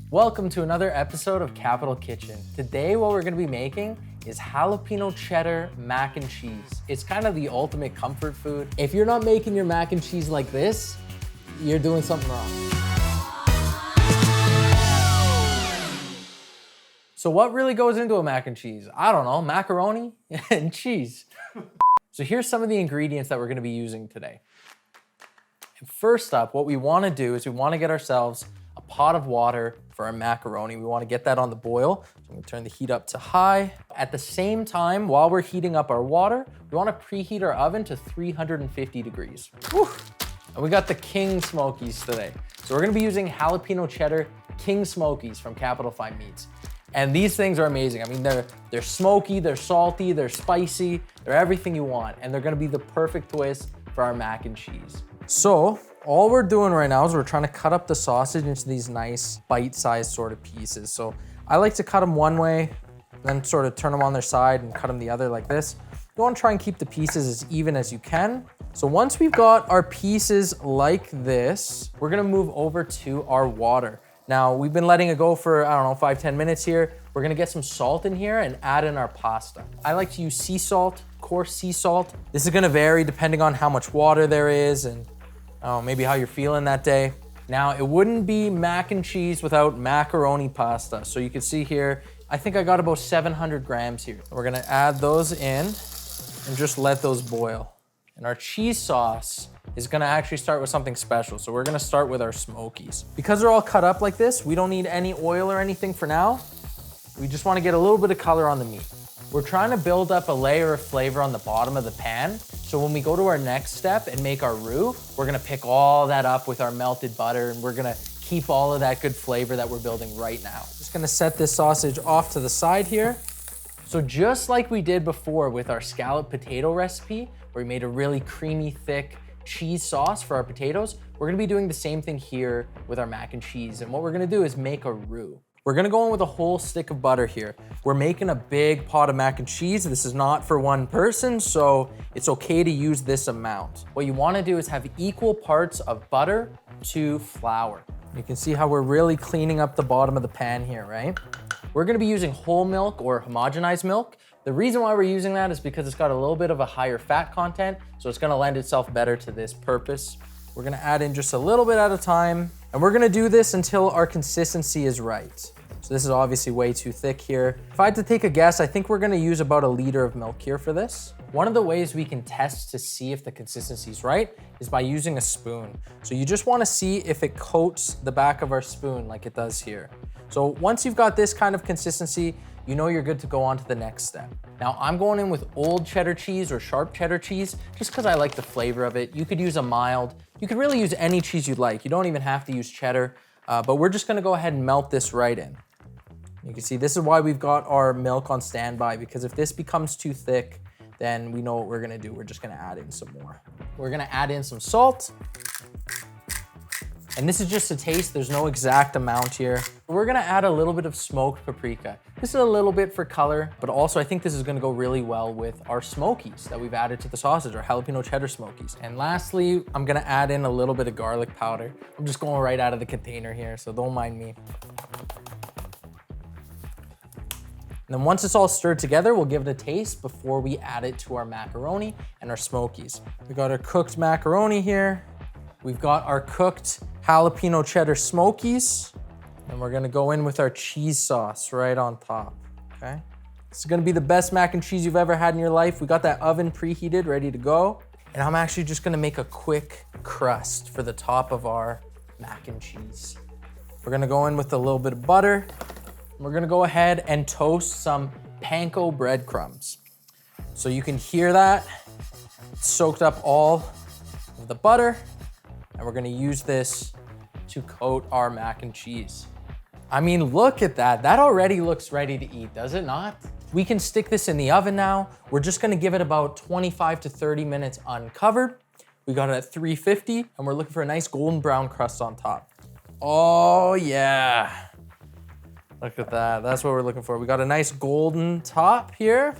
Welcome to another episode of Capital Kitchen. Today what we're gonna be making is jalapeno cheddar mac and cheese. It's kind of the ultimate comfort food. If you're not making your mac and cheese like this, you're doing something wrong. So what really goes into a mac and cheese? I don't know, macaroni and cheese. So here's some of the ingredients that we're gonna be using today. And first up, what we wanna do is we wanna get ourselves a pot of water for our macaroni. We wanna get that on the boil. So I'm gonna turn the heat up to high. At the same time, while we're heating up our water, we wanna preheat our oven to 350 degrees. Whew. And we got the King Smokies today. So we're gonna be using jalapeno cheddar King Smokies from Capital Fine Meats. And these things are amazing. I mean, they're smoky, they're salty, they're spicy, they're everything you want. And they're gonna be the perfect twist for our mac and cheese. So all we're doing right now is we're trying to cut up the sausage into these nice bite-sized sort of pieces. So I like to cut them one way, then sort of turn them on their side and cut them the other like this. You wanna try and keep the pieces as even as you can. So once we've got our pieces like this, we're gonna move over to our water. Now, we've been letting it go for, I don't know, 5-10 minutes here. We're gonna get some salt in here and add in our pasta. I like to use sea salt, coarse sea salt. This is gonna vary depending on how much water there is and maybe how you're feeling that day. Now, it wouldn't be mac and cheese without macaroni pasta. So you can see here, I think I got about 700 grams here. We're gonna add those in and just let those boil. And our cheese sauce is gonna actually start with something special. So we're gonna start with our Smokies. Because they're all cut up like this, we don't need any oil or anything for now. We just wanna get a little bit of color on the meat. We're trying to build up a layer of flavor on the bottom of the pan. So when we go to our next step and make our roux, we're gonna pick all that up with our melted butter and we're gonna keep all of that good flavor that we're building right now. Just gonna set this sausage off to the side here. So just like we did before with our scallop potato recipe, where we made a really creamy, thick cheese sauce for our potatoes, we're gonna be doing the same thing here with our mac and cheese. And what we're gonna do is make a roux. We're gonna go in with a whole stick of butter here. We're making a big pot of mac and cheese. This is not for one person, so it's okay to use this amount. What you wanna do is have equal parts of butter to flour. You can see how we're really cleaning up the bottom of the pan here, right? We're gonna be using whole milk or homogenized milk. The reason why we're using that is because it's got a little bit of a higher fat content, so it's gonna lend itself better to this purpose. We're gonna add in just a little bit at a time, and we're gonna do this until our consistency is right. So this is obviously way too thick here. If I had to take a guess, I think we're gonna use about 1 liter of milk here for this. One of the ways we can test to see if the consistency is right is by using a spoon. So you just wanna see if it coats the back of our spoon like it does here. So once you've got this kind of consistency, you know you're good to go on to the next step. Now I'm going in with old cheddar cheese or sharp cheddar cheese, just because I like the flavor of it. You could use a mild, you could really use any cheese you'd like. You don't even have to use cheddar, but we're just gonna go ahead and melt this right in. You can see this is why we've got our milk on standby, because if this becomes too thick, then we know what we're gonna do. We're just gonna add in some more. We're gonna add in some salt. And this is just a taste, there's no exact amount here. We're gonna add a little bit of smoked paprika. This is a little bit for color, but also I think this is gonna go really well with our Smokies that we've added to the sausage, our jalapeno cheddar Smokies. And lastly, I'm gonna add in a little bit of garlic powder. I'm just going right out of the container here, so don't mind me. And then once it's all stirred together, we'll give it a taste before we add it to our macaroni and our Smokies. We got our cooked macaroni here. We've got our cooked jalapeno cheddar Smokies. And we're gonna go in with our cheese sauce right on top, okay? This is gonna be the best mac and cheese you've ever had in your life. We got that oven preheated, ready to go. And I'm actually just gonna make a quick crust for the top of our mac and cheese. We're gonna go in with a little bit of butter. We're gonna go ahead and toast some panko breadcrumbs. So you can hear that. It's soaked up all of the butter, and we're gonna use this to coat our mac and cheese. I mean, look at that. That already looks ready to eat, does it not? We can stick this in the oven now. We're just gonna give it about 25 to 30 minutes uncovered. We got it at 350, and we're looking for a nice golden brown crust on top. Oh yeah. Look at that, that's what we're looking for. We got a nice golden top here.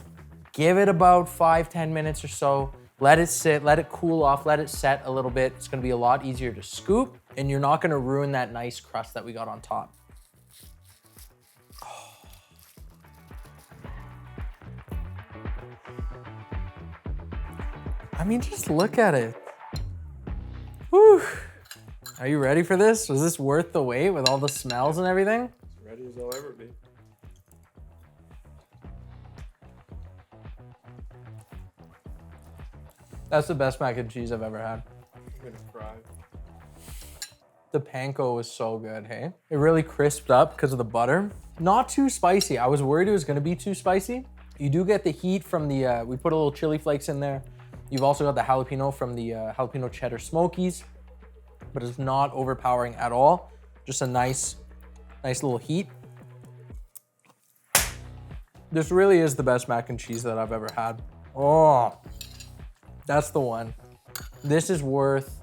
Give it about 5-10 minutes or so. Let it sit, let it cool off, let it set a little bit. It's gonna be a lot easier to scoop, and you're not gonna ruin that nice crust that we got on top. mean, just look at it. Whew. Are you ready for this? Was this worth the wait with all the smells and everything? As ready as I'll ever be. That's the best mac and cheese I've ever had. I'm gonna cry. The panko was so good, hey? It really crisped up because of the butter. Not too spicy. I was worried it was gonna be too spicy. You do get the heat from the, we put a little chili flakes in there. You've also got the jalapeno from the jalapeno cheddar Smokies, but it's not overpowering at all. Just a nice little heat. This really is the best mac and cheese that I've ever had. Oh, that's the one. This is worth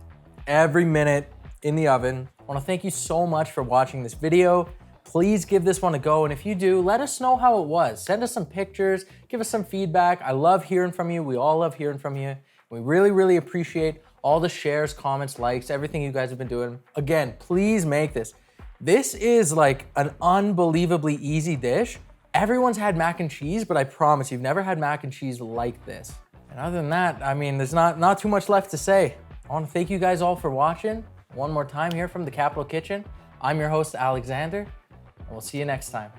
every minute in the oven. I wanna thank you so much for watching this video. Please give this one a go, and if you do, let us know how it was. Send us some pictures, give us some feedback. I love hearing from you. We all love hearing from you. We really, really appreciate all the shares, comments, likes, everything you guys have been doing. Again, please make this. This is like an unbelievably easy dish. Everyone's had mac and cheese, but I promise you've never had mac and cheese like this. And other than that, I mean, there's not too much left to say. I wanna thank you guys all for watching. One more time here from the Capital Kitchen. I'm your host, Alexander, and we'll see you next time.